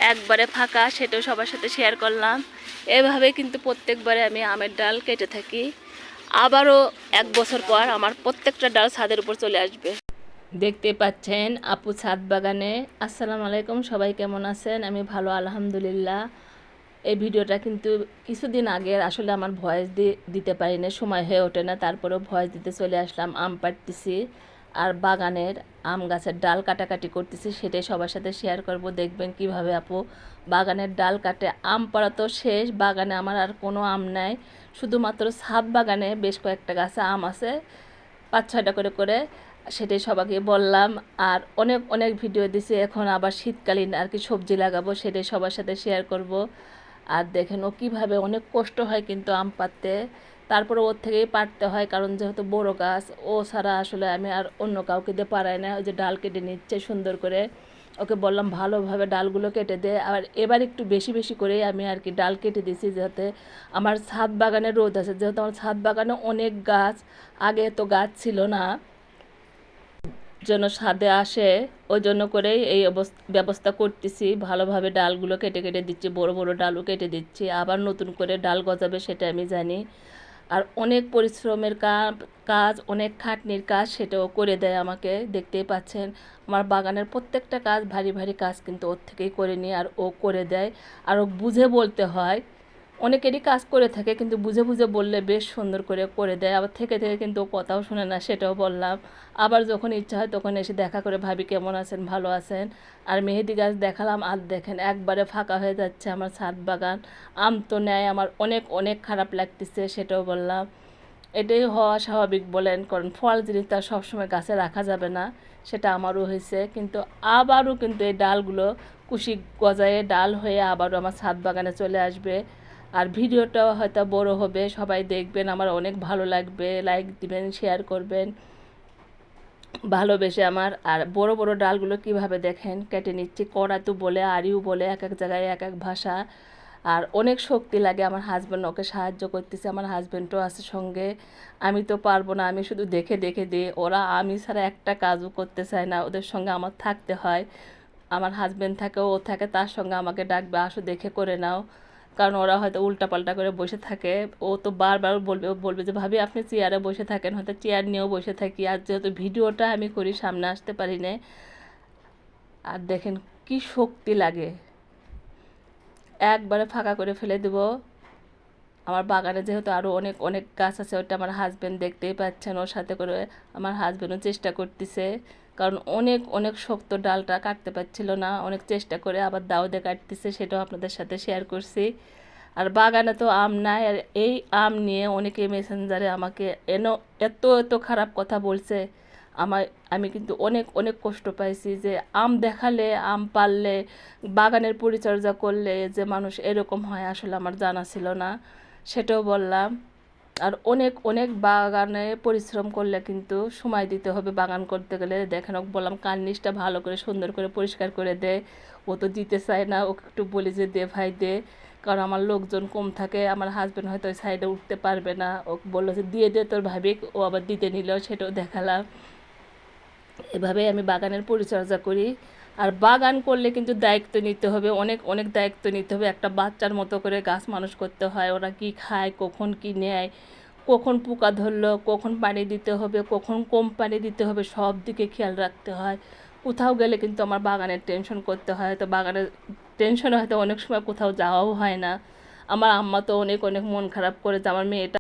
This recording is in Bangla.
একবারে ফাঁকা, সেটাও সবার সাথে শেয়ার করলাম। এভাবে কিন্তু প্রত্যেকবারে আমি আমের ডাল কেটে থাকি। আবারও 1 বছর পর আমার প্রত্যেকটা ডাল ছাদের উপর চলে আসবে। দেখতে পাচ্ছেন আপু ছাদ বাগানে। আসসালামু আলাইকুম, সবাই কেমন আছেন? আমি ভালো, আলহামদুলিল্লাহ। এই ভিডিওটা কিন্তু কিছুদিন আগের, আসলে আমার ভয়েস দিতে পারি না, সময় হয়ে ওঠে না, তারপরেও ভয়েস দিতে চলে আসলাম। আম পাড়তেছি আর বাগানের আম গাছের ডাল কাটাকাটি করতেছি, সেটাই সবার সাথে শেয়ার করব। দেখবেন কিভাবে আপু বাগানের ডাল কাটে। আম পাড়া তো শেষ, বাগানে আমার আর কোনো আম নাই, শুধুমাত্র ছাদ বাগানে বেশ কয়েকটা গাছে আম আছে, 5-6টা করে সেটাই সবাইকে বললাম। আর অনেক অনেক ভিডিও দিছি, এখন আবার শীতকালীন আর কি সবজি লাগাবো, সেটাই সবার সাথে শেয়ার করব। আর দেখেন ও কীভাবে, অনেক কষ্ট হয় কিন্তু আম পাড়তে, তারপরে ওর থেকেই পাড়তে হয়, কারণ যেহেতু বড় গাছ, ও ছাড়া আসলে আমি আর অন্য কাউকে দিয়ে পারাই না। ওই যে ডাল কেটে নিচ্ছে সুন্দর করে, ওকে বললাম ভালোভাবে ডালগুলো কেটে দে। আর এবার একটু বেশি বেশি করেই আমি আর কি ডাল কেটে দিছি, যাতে আমার ছাদ বাগানে রোদ আছে, যেহেতু আমার ছাদ বাগানে অনেক গাছ, আগে তো গাছ ছিল না, যেন ছাদে আসে, ওই জন্য করেই এই ব্যবস্থা করতেছি। ভালোভাবে ডালগুলো কেটে কেটে দিচ্ছি, বড় বড় ডালও কেটে দিচ্ছি, আবার নতুন করে ডাল গজাবে সেটা আমি জানি। আর অনেক পরিশ্রমের কাজ, অনেক খাটনির কাজ, সেটাও করে দেয় আমাকে। দেখতেই পাচ্ছেন আমার বাগানের প্রত্যেকটা কাজ, ভারী ভারী কাজ কিন্তু ওর থেকেই করে নিই, আর ও করে দেয়। আর ও বুঝে বলতে হয়, অনেকেরই কাজ করে থাকে, কিন্তু বুঝে বুঝে বললে বেশ সুন্দর করে করে দেয়। আবার থেকে থেকে কিন্তু ও কথাও শোনে না, সেটাও বললাম। আবার যখন ইচ্ছা হয় তখন এসে দেখা করে, ভাবি কেমন আছেন, ভালো আছেন। আর মেহেদি গাছ দেখালাম, আর দেখেন একবারে ফাঁকা হয়ে যাচ্ছে আমার ছাদ বাগান। আম তো নেয়, আমার অনেক অনেক খারাপ লাগতেছে, সেটাও বললাম। এটাই হওয়া স্বাভাবিক বলেন, কারণ ফল জিনিস তার সবসময় গাছে রাখা যাবে না, সেটা আমারও হয়েছে। কিন্তু আবারও কিন্তু এই ডালগুলো কুশি গজায়ে ডাল হয়ে আবারও আমার ছাদ বাগানে চলে আসবে। আর ভিডিওটাও হয়তো বড় হবে, সবাই দেখবেন, আমার অনেক ভালো লাগবে। লাইক দিবেন, শেয়ার করবেন ভালোবেসে আমার। আর বড় বড় ডালগুলো কিভাবে দেখেন কেটে নিচ্ছি, করাতু বলে, আরিও বলে, এক এক জায়গায় এক এক ভাষা। আর অনেক শক্তি লাগে। আমার হাজব্যান্ড ওকে সাহায্য করতেছে, আমার হাজব্যান্ডও আছে সঙ্গে। আমি তো পারবো না, আমি শুধু দেখে দেখে দিই। ওরা আমি ছাড়া একটা কাজও করতে চায় না, ওদের সঙ্গে আমার থাকতে হয়। আমার হাজব্যান্ড থাকে, ও থাকে, তার সঙ্গে আমাকে ডাকবে, আসো দেখে করে নাও। কারণ ওরা হয়তো উল্টাপাল্টা করে বসে থাকে। ও তো বারবার বলবে যে ভাবি আপনি চেয়ারে বসে থাকেন, হয়তো চেয়ার নিয়েও বসে থাকি। আর যেহেতু ভিডিওটা আমি করি, সামনে আসতে পারি না। আর দেখেন কি শক্তি লাগে, একবারে ফাঁকা করে ফেলে দেব। আমার বাগানে যেহেতু আরও অনেক অনেক গাছ আছে, ওটা আমার হাজব্যান্ড দেখতেই পাচ্ছেন, ওর সাথে করে আমার হাজব্যান্ডও চেষ্টা করতেছে, কারণ অনেক অনেক শক্ত ডালটা কাটতে পারছিল না, অনেক চেষ্টা করে আবার দাউদে কাটতেছে, সেটাও আপনাদের সাথে শেয়ার করছি। আর বাগানে তো আম নাই, আর এই আম নিয়ে অনেকে মেসেঞ্জারে আমাকে এত এত খারাপ কথা বলছে। আমার আমি কিন্তু অনেক অনেক কষ্ট পাইছি, যে আম দেখালে, আম পারলে, বাগানের পরিচর্যা করলে যে মানুষ এরকম হয়, আসলে আমার জানা ছিল না, সেটাও বললাম। আর অনেক অনেক বাগানে পরিশ্রম করলে কিন্তু সময় দিতে হবে বাগান করতে গেলে। দেখেন ওকে বললাম কার্নিশটা ভালো করে সুন্দর করে পরিষ্কার করে দে, ও তো দিতে চায় না। ওকে একটু বলি যে দে ভাই দে, কারণ আমার লোকজন কম থাকে, আমার হাজব্যান্ড হয়তো ওই সাইডে উঠতে পারবে না। ওকে বললো যে দিয়ে দে তোর ভাবি, ও আবার দিতে নিল, সেটাও দেখালাম। এভাবেই আমি বাগানের পরিচর্যা করি। আর বাগান করলে কিন্তু দায়িত্ব নিতে হবে, অনেক অনেক দায়িত্ব নিতে হবে। একটা বাচ্চার মতো করে গাছ মানুষ করতে হয়। ওরা কি খায়, কখন কি নেয়, কখন পোকা ধরলো, কখন পানি দিতে হবে, কখন কম পানি দিতে হবে, সব দিকে খেয়াল রাখতে হয়। কোথাও গেলে কিন্তু আমার বাগানের টেনশন করতে হয়, তো বাগানের টেনশনে হয়তো অনেক সময় কোথাও যাওয়াও হয় না। আমার আম্মা তো অনেক অনেক মন খারাপ করে যে আমার মেয়েটা